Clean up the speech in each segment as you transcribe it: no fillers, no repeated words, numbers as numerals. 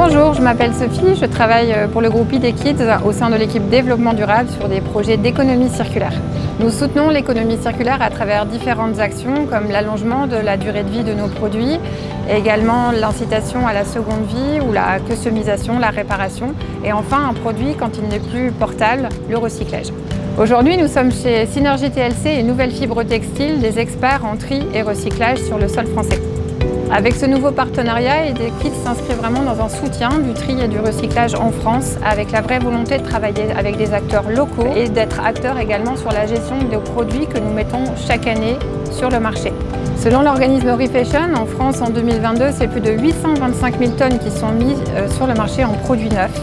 Bonjour, je m'appelle Sophie, je travaille pour le groupe ID Kids au sein de l'équipe développement durable sur des projets d'économie circulaire. Nous soutenons l'économie circulaire à travers différentes actions comme l'allongement de la durée de vie de nos produits et également l'incitation à la seconde vie ou la customisation, la réparation et enfin un produit quand il n'est plus portable, le recyclage. Aujourd'hui, nous sommes chez Synergie TLC et Nouvelle Fibre Textile, des experts en tri et recyclage sur le sol français. Avec ce nouveau partenariat, ID Kids s'inscrit vraiment dans un soutien du tri et du recyclage en France, avec la vraie volonté de travailler avec des acteurs locaux et d'être acteurs également sur la gestion des produits que nous mettons chaque année sur le marché. Selon l'organisme Refashion, en France en 2022, c'est plus de 825 000 tonnes qui sont mises sur le marché en produits neufs.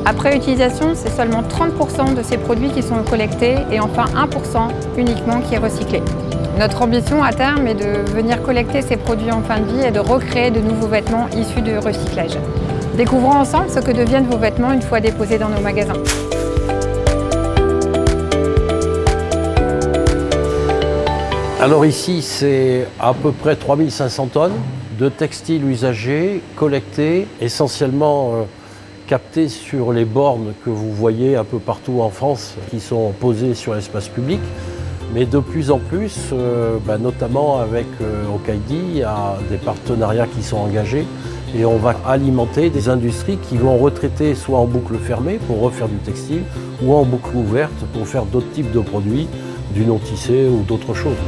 Après utilisation, c'est seulement 30% de ces produits qui sont collectés et enfin 1% uniquement qui est recyclé. Notre ambition à terme est de venir collecter ces produits en fin de vie et de recréer de nouveaux vêtements issus de recyclage. Découvrons ensemble ce que deviennent vos vêtements une fois déposés dans nos magasins. Alors ici, c'est à peu près 3500 tonnes de textiles usagés, collectés, essentiellement captés sur les bornes que vous voyez un peu partout en France, qui sont posées sur l'espace public. Mais de plus en plus, notamment avec Okaidi, il y a des partenariats qui sont engagés et on va alimenter des industries qui vont retraiter soit en boucle fermée pour refaire du textile ou en boucle ouverte pour faire d'autres types de produits, du non-tissé ou d'autres choses.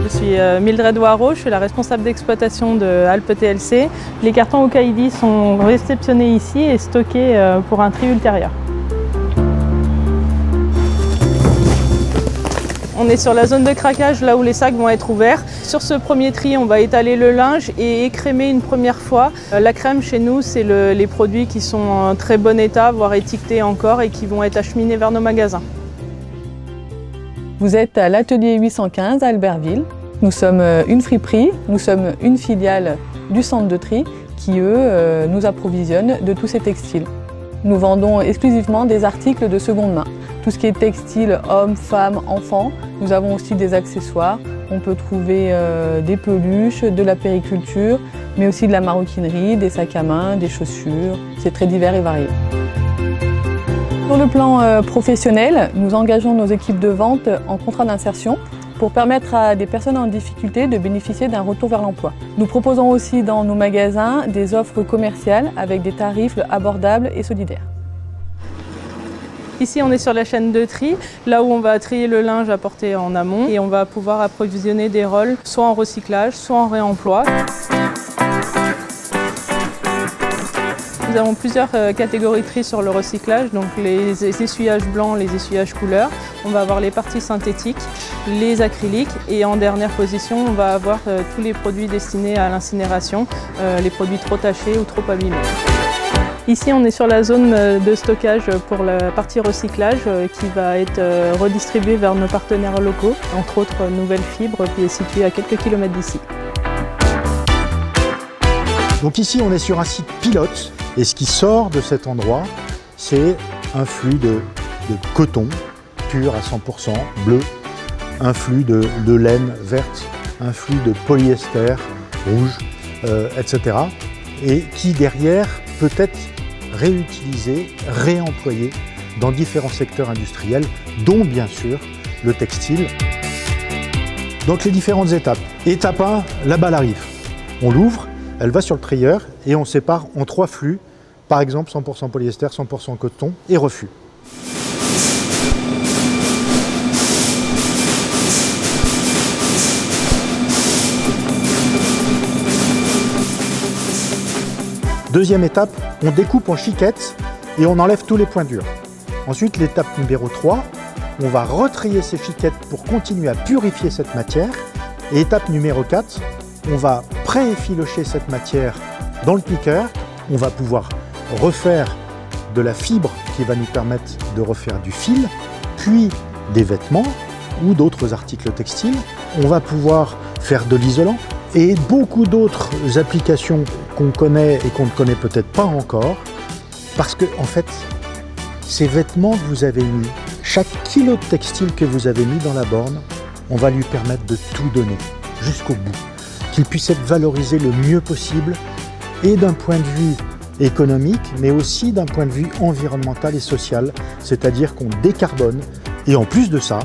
Je suis Mildred Waro, je suis la responsable d'exploitation de Alpes TLC. Les cartons Okaidi sont réceptionnés ici et stockés pour un tri ultérieur. On est sur la zone de craquage, là où les sacs vont être ouverts. Sur ce premier tri, on va étaler le linge et écrémer une première fois. La crème, chez nous, c'est les produits qui sont en très bon état, voire étiquetés encore, et qui vont être acheminés vers nos magasins. Vous êtes à l'atelier 815 à Albertville. Nous sommes une friperie, nous sommes une filiale du centre de tri qui, eux, nous approvisionnent de tous ces textiles. Nous vendons exclusivement des articles de seconde main. Tout ce qui est textile, hommes, femmes, enfants. Nous avons aussi des accessoires. On peut trouver des peluches, de la périculture, mais aussi de la maroquinerie, des sacs à main, des chaussures. C'est très divers et varié. Sur le plan professionnel, nous engageons nos équipes de vente en contrat d'insertion pour permettre à des personnes en difficulté de bénéficier d'un retour vers l'emploi. Nous proposons aussi dans nos magasins des offres commerciales avec des tarifs abordables et solidaires. Ici, on est sur la chaîne de tri, là où on va trier le linge apporté en amont et on va pouvoir approvisionner des rôles soit en recyclage, soit en réemploi. Nous avons plusieurs catégories de tri sur le recyclage, donc les essuyages blancs, les essuyages couleurs. On va avoir les parties synthétiques, les acryliques et en dernière position, on va avoir tous les produits destinés à l'incinération, les produits trop tachés ou trop abîmés. Ici, on est sur la zone de stockage pour la partie recyclage qui va être redistribuée vers nos partenaires locaux, entre autres Nouvelle Fibre qui est située à quelques kilomètres d'ici. Donc ici, on est sur un site pilote et ce qui sort de cet endroit, c'est un flux de coton pur à 100% bleu, un flux de laine verte, un flux de polyester rouge, etc. Et qui derrière peut être réutilisé, réemployé dans différents secteurs industriels, dont bien sûr le textile. Donc les différentes étapes. Étape 1, la balle arrive. On l'ouvre, elle va sur le trayeur et on sépare en 3 flux, par exemple 100% polyester, 100% coton et refus. Deuxième étape, on découpe en chiquettes et on enlève tous les points durs. Ensuite, l'étape numéro 3, on va retrier ces chiquettes pour continuer à purifier cette matière. Et étape numéro 4, on va pré-effilocher cette matière dans le piqueur. On va pouvoir refaire de la fibre qui va nous permettre de refaire du fil, puis des vêtements ou d'autres articles textiles. On va pouvoir faire de l'isolant et beaucoup d'autres applications qu'on connaît et qu'on ne connaît peut-être pas encore, parce que en fait, ces vêtements que vous avez mis, chaque kilo de textile que vous avez mis dans la borne, on va lui permettre de tout donner jusqu'au bout, qu'il puisse être valorisé le mieux possible et d'un point de vue économique, mais aussi d'un point de vue environnemental et social, c'est-à-dire qu'on décarbone et en plus de ça,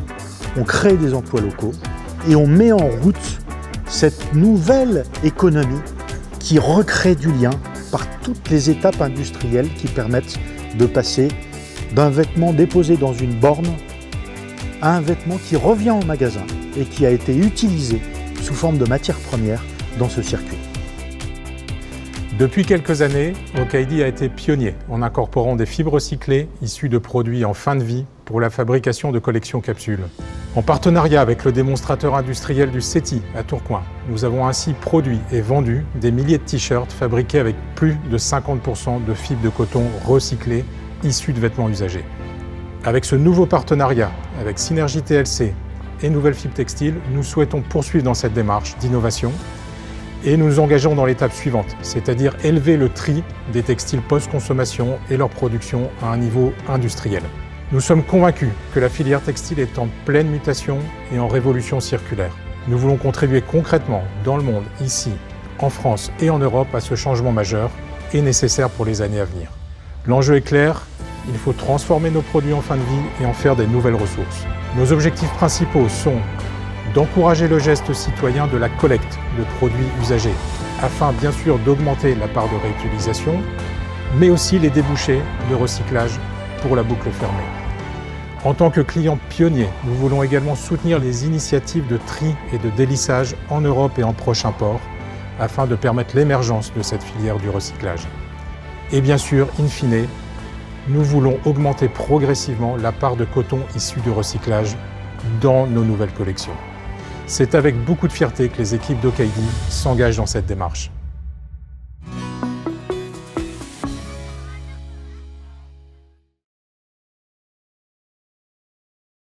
on crée des emplois locaux et on met en route cette nouvelle économie qui recrée du lien par toutes les étapes industrielles qui permettent de passer d'un vêtement déposé dans une borne à un vêtement qui revient au magasin et qui a été utilisé sous forme de matière première dans ce circuit. Depuis quelques années, Okaidi a été pionnier en incorporant des fibres recyclées issues de produits en fin de vie pour la fabrication de collections capsules. En partenariat avec le démonstrateur industriel du CETI à Tourcoing, nous avons ainsi produit et vendu des milliers de t-shirts fabriqués avec plus de 50% de fibres de coton recyclées issues de vêtements usagés. Avec ce nouveau partenariat avec Synergie TLC et Nouvelles Fibres Textiles, nous souhaitons poursuivre dans cette démarche d'innovation et nous nous engageons dans l'étape suivante, c'est-à-dire élever le tri des textiles post-consommation et leur production à un niveau industriel. Nous sommes convaincus que la filière textile est en pleine mutation et en révolution circulaire. Nous voulons contribuer concrètement dans le monde, ici, en France et en Europe, à ce changement majeur et nécessaire pour les années à venir. L'enjeu est clair, il faut transformer nos produits en fin de vie et en faire des nouvelles ressources. Nos objectifs principaux sont d'encourager le geste citoyen de la collecte de produits usagés, afin bien sûr d'augmenter la part de réutilisation, mais aussi les débouchés de recyclage pour la boucle fermée. En tant que client pionnier, nous voulons également soutenir les initiatives de tri et de délissage en Europe et en proche import, afin de permettre l'émergence de cette filière du recyclage. Et bien sûr, in fine, nous voulons augmenter progressivement la part de coton issu du recyclage dans nos nouvelles collections. C'est avec beaucoup de fierté que les équipes d'Okaidi s'engagent dans cette démarche.